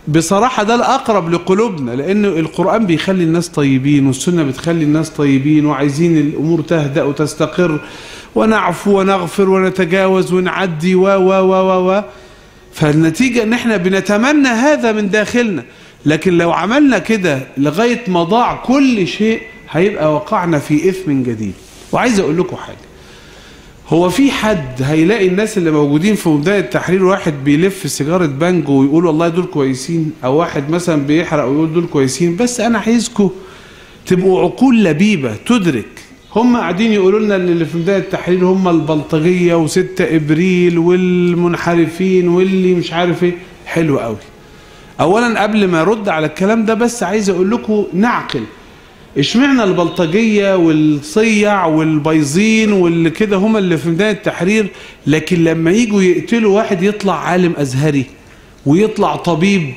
بصراحة ده الأقرب لقلوبنا، لأن القرآن بيخلي الناس طيبين والسنة بتخلي الناس طيبين وعايزين الأمور تهدأ وتستقر ونعفو ونغفر ونتجاوز ونعدي و فالنتيجة ان احنا بنتمنى هذا من داخلنا. لكن لو عملنا كده لغاية ما ضاع كل شيء هيبقى وقعنا في إثم جديد. وعايز اقول لكم حاجة، هو في حد هيلاقي الناس اللي موجودين في ميدان التحرير واحد بيلف سيجارة بانجو ويقول والله دول كويسين، او واحد مثلا بيحرق ويقول دول كويسين؟ بس انا عايزكم تبقوا عقول لبيبة تدرك. هم قاعدين يقولوا لنا اللي في ميدان التحرير هم البلطجية و6 ابريل والمنحرفين واللي مش عارف ايه. حلو قوي. اولا قبل ما ارد على الكلام ده بس عايز اقول لكم نعقل. اشمعنا البلطجية والصيع والبيضين واللي كده هم اللي في ميدان التحرير، لكن لما يجوا يقتلوا واحد يطلع عالم ازهري ويطلع طبيب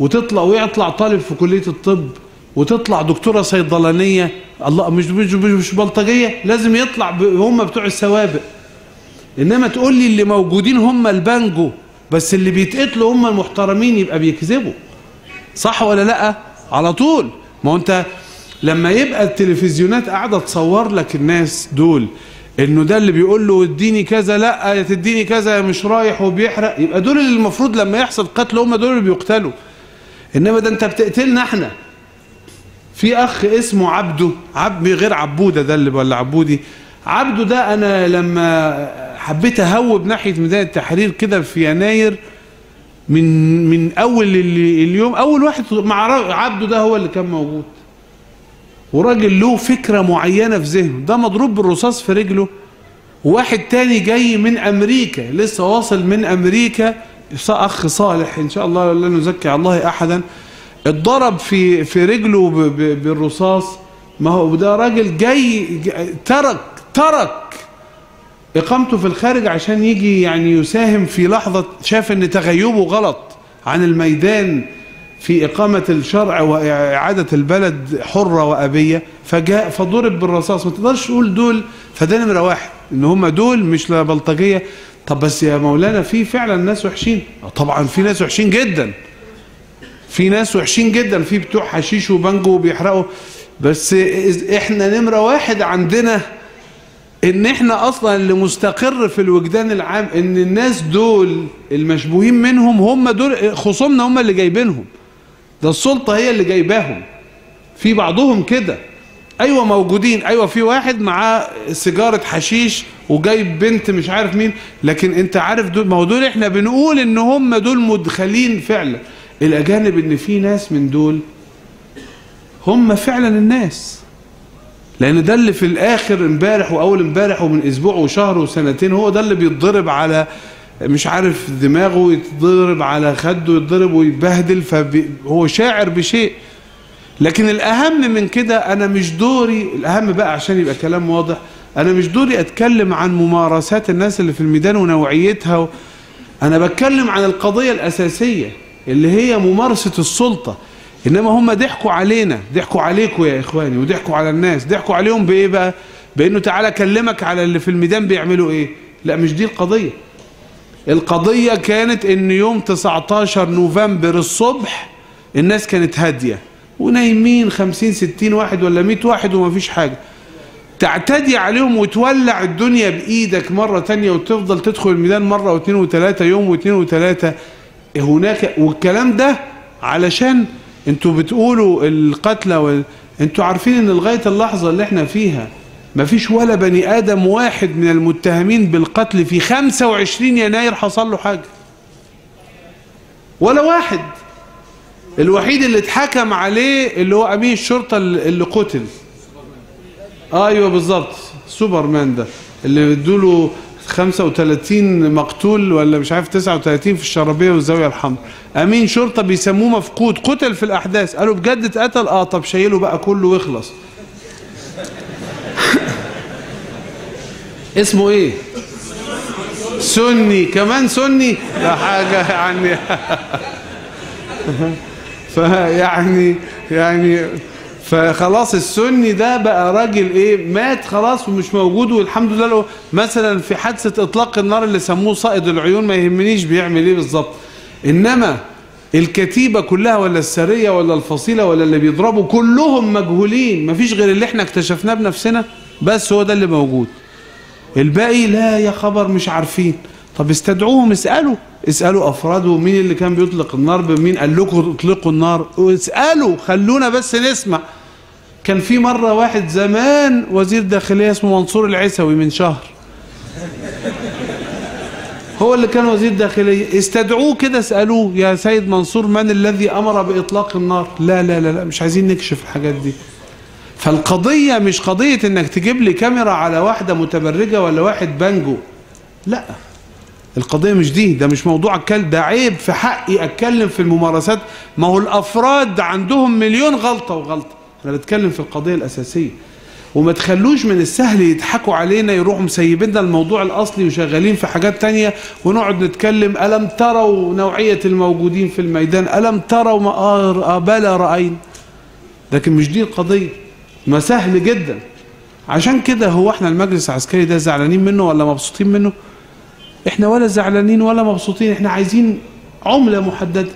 ويطلع طالب في كلية الطب وتطلع دكتورة صيدلانية، الله مش بلطجية؟ لازم يطلع هم بتوع السوابق. انما تقول لي اللي موجودين هم البانجو بس اللي بيتقتلوا هم المحترمين، يبقى بيكذبوا. صح ولا لا؟ على طول. ما هو انت لما يبقى التلفزيونات قاعدة تصور لك الناس دول انه ده اللي بيقول له اديني كذا، لا يا تديني كذا مش رايح وبيحرق، يبقى دول اللي المفروض لما يحصل قتل هم دول اللي بيقتلوا. انما ده انت بتقتلنا احنا. في اخ اسمه عبده، غير عبوده ده اللي ولا عبودي، عبده ده انا لما حبيت اهوب ناحيه ميدان التحرير كده في يناير من اول اليوم، اول واحد مع عبده ده هو اللي كان موجود، وراجل له فكره معينه في ذهنه، ده مضروب بالرصاص في رجله، وواحد تاني جاي من امريكا لسه واصل من امريكا، اخ صالح ان شاء الله لا نزكي على الله احدا، اتضرب في رجله بالرصاص. ما هو ده راجل جاي ترك اقامته في الخارج عشان يجي يعني يساهم في لحظة شاف ان تغيبه غلط عن الميدان في اقامة الشرع واعادة البلد حرة وابية، فجاء فضرب بالرصاص. ما تقدرش تقول دول، فده نمرة واحد ان هم دول مش لا بلطجية. طب بس يا مولانا في فعلا ناس وحشين؟ طبعا في ناس وحشين جدا، في ناس وحشين جدا، في بتوع حشيش وبانجو وبيحرقوا. بس احنا نمرة واحد عندنا ان احنا اصلا اللي مستقر في الوجدان العام ان الناس دول المشبوهين منهم هم دول خصومنا، هم اللي جايبينهم، ده السلطة هي اللي جايباهم. في بعضهم كده ايوه موجودين، ايوه في واحد معاه سيجارة حشيش وجايب بنت مش عارف مين، لكن انت عارف دول، ما هو دول احنا بنقول ان هم دول مدخلين فعلا. الأجانب إن في ناس من دول هم فعلا الناس، لأن ده اللي في الآخر امبارح وأول امبارح ومن أسبوع وشهر وسنتين هو ده اللي بيتضرب على مش عارف دماغه، يتضرب على خده، يتضرب ويتبهدل، فهو شاعر بشيء. لكن الأهم من كده أنا مش دوري، الأهم بقى عشان يبقى كلام واضح، أنا مش دوري أتكلم عن ممارسات الناس اللي في الميدان ونوعيتها، أنا بتكلم عن القضية الأساسية اللي هي ممارسة السلطة. إنما هم ضحكوا علينا، ضحكوا عليكم يا إخواني، وضحكوا على الناس. ضحكوا عليهم بإيه بقى؟ بإنه تعالى أكلمك على اللي في الميدان بيعملوا إيه. لا مش دي القضية. القضية كانت إن يوم 19 نوفمبر الصبح الناس كانت هادية ونايمين 50 60 واحد ولا 100 واحد ومفيش حاجة، تعتدي عليهم وتولع الدنيا بإيدك مرة تانية وتفضل تدخل الميدان مرة واثنين وثلاثة، يوم واثنين وثلاثة هناك. والكلام ده علشان انتوا بتقولوا القتلى انتوا عارفين ان لغاية اللحظة اللي احنا فيها مفيش ولا بني آدم واحد من المتهمين بالقتل في 25 يناير حصل له حاجة، ولا واحد. الوحيد اللي اتحكم عليه اللي هو أمين الشرطة اللي قتل. ايوه بالظبط، سوبرمان ده اللي ادوله 35 مقتول ولا مش عارف 39 في الشرابية والزاوية الحمراء. أمين شرطة بيسموه مفقود، قتل في الأحداث. قالوا بجد اتقتل؟ طب شايله بقى كله ويخلص. اسمه ايه؟ سني كمان، سني ده حاجة يعني. يعني فخلاص السني ده بقى راجل ايه، مات خلاص ومش موجود. والحمد لله لو مثلا في حادثة اطلاق النار اللي سموه صائد العيون ما يهمنيش بيعمل ايه بالظبط، انما الكتيبة كلها ولا السرية ولا الفصيلة ولا اللي بيضربوا كلهم مجهولين، مفيش غير اللي احنا اكتشفناه بنفسنا بس هو ده اللي موجود. الباقي لا يا خبر مش عارفين. طب استدعوهم، اسألوا أفرادهم مين اللي كان بيطلق النار، مين قال لكم اطلقوا النار، اسألوا خلونا بس نسمع. كان في مرة واحد زمان وزير داخلية اسمه منصور العيسوي من شهر، هو اللي كان وزير داخلية، استدعوه كده اسألوه يا سيد منصور من الذي أمر بإطلاق النار؟ لا لا لا لا مش عايزين نكشف الحاجات دي. فالقضية مش قضية انك تجيب لي كاميرا على واحدة متبرجة ولا واحد بانجو، لا القضية مش دي، ده مش موضوع اتكلم، ده عيب في حقي اتكلم في الممارسات. ما هو الافراد عندهم مليون غلطة وغلطة، انا بتكلم في القضية الاساسية. وما تخلوش من السهل يضحكوا علينا يروحوا مسيبيننا الموضوع الاصلي وشغالين في حاجات تانية ونقعد نتكلم ألم تروا نوعية الموجودين في الميدان، ألم تروا ما بلا رأينا. لكن مش دي القضية، ما سهل جدا. عشان كده هو احنا المجلس العسكري ده زعلانين منه ولا مبسوطين منه؟ احنا ولا زعلانين ولا مبسوطين، احنا عايزين عملة محددة.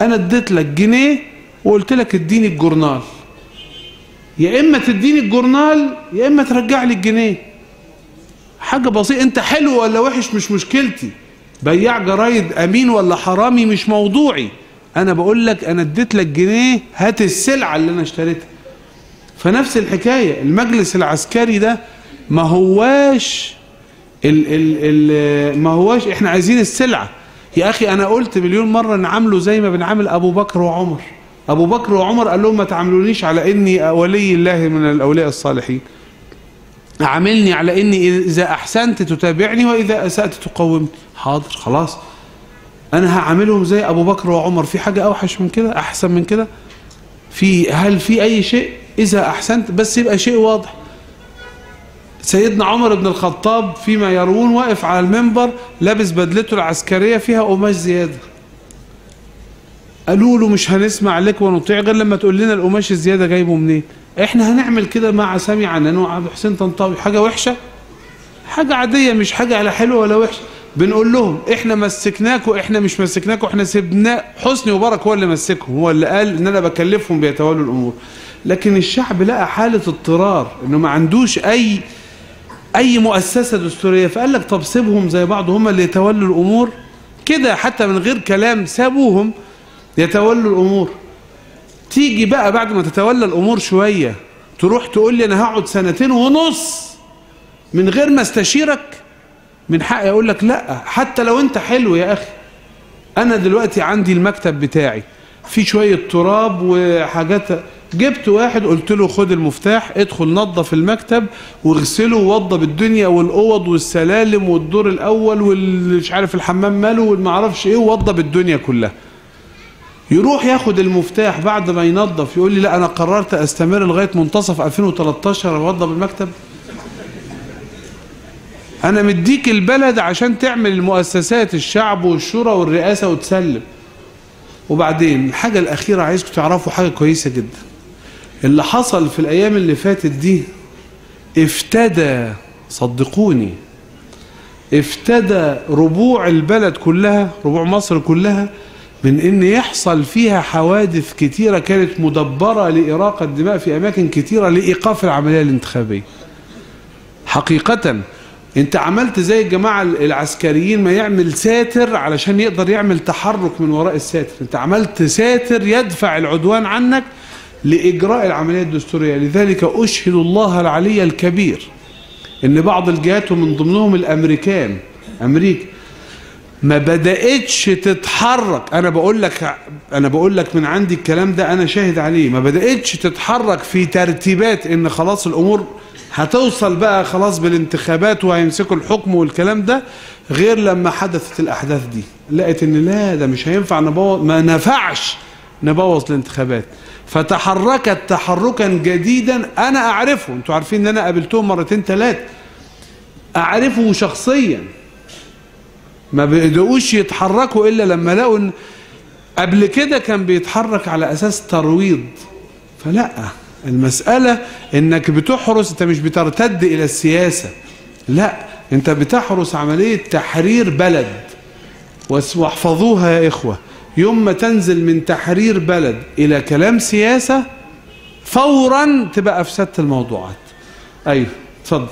انا اديت لك جنيه وقلت لك اديني الجورنال، يا اما تديني الجورنال يا اما ترجع لي الجنيه. حاجة بسيطة، انت حلو ولا وحش مش مشكلتي، بياع جرايد امين ولا حرامي مش موضوعي، انا بقول لك انا اديت لك جنيه هات السلعة اللي انا اشتريتها. فنفس الحكاية المجلس العسكري ده ما هواش ما هواش احنا عايزين السلعة. يا اخي انا قلت مليون مرة نعامله زي ما بنعامل ابو بكر وعمر. ابو بكر وعمر قال لهم ما تعاملونيش على اني ولي الله من الاولياء الصالحين، عاملني على اني اذا احسنت تتابعني واذا اسأت تقومني. حاضر خلاص انا هعاملهم زي ابو بكر وعمر. في حاجة اوحش من كده احسن من كده؟ هل في اي شيء؟ اذا احسنت بس يبقى شيء واضح. سيدنا عمر بن الخطاب فيما يروون واقف على المنبر لابس بدلته العسكرية فيها قماش زيادة، قالوا له مش هنسمع لك ونطيع غير لما تقول لنا القماش الزيادة جايبه منين. احنا هنعمل كده مع سامي عنان وعبد الحسين طنطاوي. حاجة وحشة؟ حاجة عادية، مش حاجة على حلوة ولا وحشة. بنقول لهم احنا مسكناكوا، احنا مش مسكناكوا، احنا سيبنا. حسني مبارك هو اللي مسكهم، هو اللي قال ان انا بكلفهم بيتولوا الامور. لكن الشعب لقى حالة اضطرار انه ما عندوش اي مؤسسة دستورية، فقال لك طب سيبهم زي بعض هم اللي يتولوا الامور كده، حتى من غير كلام سابوهم يتولوا الامور. تيجي بقى بعد ما تتولى الامور شوية تروح تقول لي انا هقعد 2.5 سنة من غير ما استشيرك؟ من حقي اقول لك لا، حتى لو انت حلو يا اخي. انا دلوقتي عندي المكتب بتاعي في شوية تراب وحاجات، جبت واحد قلت له خد المفتاح ادخل نظف المكتب واغسله ووضب الدنيا والاوض والسلالم والدور الاول والمش عارف الحمام ماله والمعرفش ايه، ووضب الدنيا كلها. يروح ياخد المفتاح بعد ما ينظف يقول لي لا انا قررت استمر لغاية منتصف 2013 اوضب المكتب. انا مديك البلد عشان تعمل المؤسسات الشعب والشورى والرئاسة وتسلم. وبعدين الحاجة الاخيرة عايزكم تعرفوا حاجة كويسة جدا. اللي حصل في الايام اللي فاتت دي افتدى، صدقوني افتدى ربوع البلد كلها، ربوع مصر كلها، من ان يحصل فيها حوادث كتيرة كانت مدبرة لإراقة الدماء في اماكن كتيرة لإيقاف العملية الانتخابية. حقيقة انت عملت زي الجماعة العسكريين ما يعمل ساتر علشان يقدر يعمل تحرك من وراء الساتر، انت عملت ساتر يدفع العدوان عنك لإجراء العملية الدستورية. لذلك أشهد الله العلي الكبير ان بعض الجهات ومن ضمنهم امريكا ما بدأتش تتحرك. انا بقول لك من عندي الكلام ده، انا شاهد عليه. ما بدأتش تتحرك في ترتيبات ان خلاص الامور هتوصل بقى خلاص بالانتخابات وهيمسكوا الحكم والكلام ده، غير لما حدثت الاحداث دي لقيت ان لا ده مش هينفع نبوظ، ما نفعش نبوظ الانتخابات. فتحركت تحركا جديدا انا اعرفه، انتوا عارفين ان انا قابلتهم 2-3 اعرفه شخصيا. ما بيقدروش يتحركوا الا لما لقوا ان قبل كده كان بيتحرك على اساس ترويض. فلا، المسألة انك بتحرس، انت مش بترتد الى السياسة، لا انت بتحرس عملية تحرير بلد. واحفظوها يا اخوة، يوم ما تنزل من تحرير بلد إلى كلام سياسة فورا تبقى أفسدت الموضوعات. أيوه اتفضل.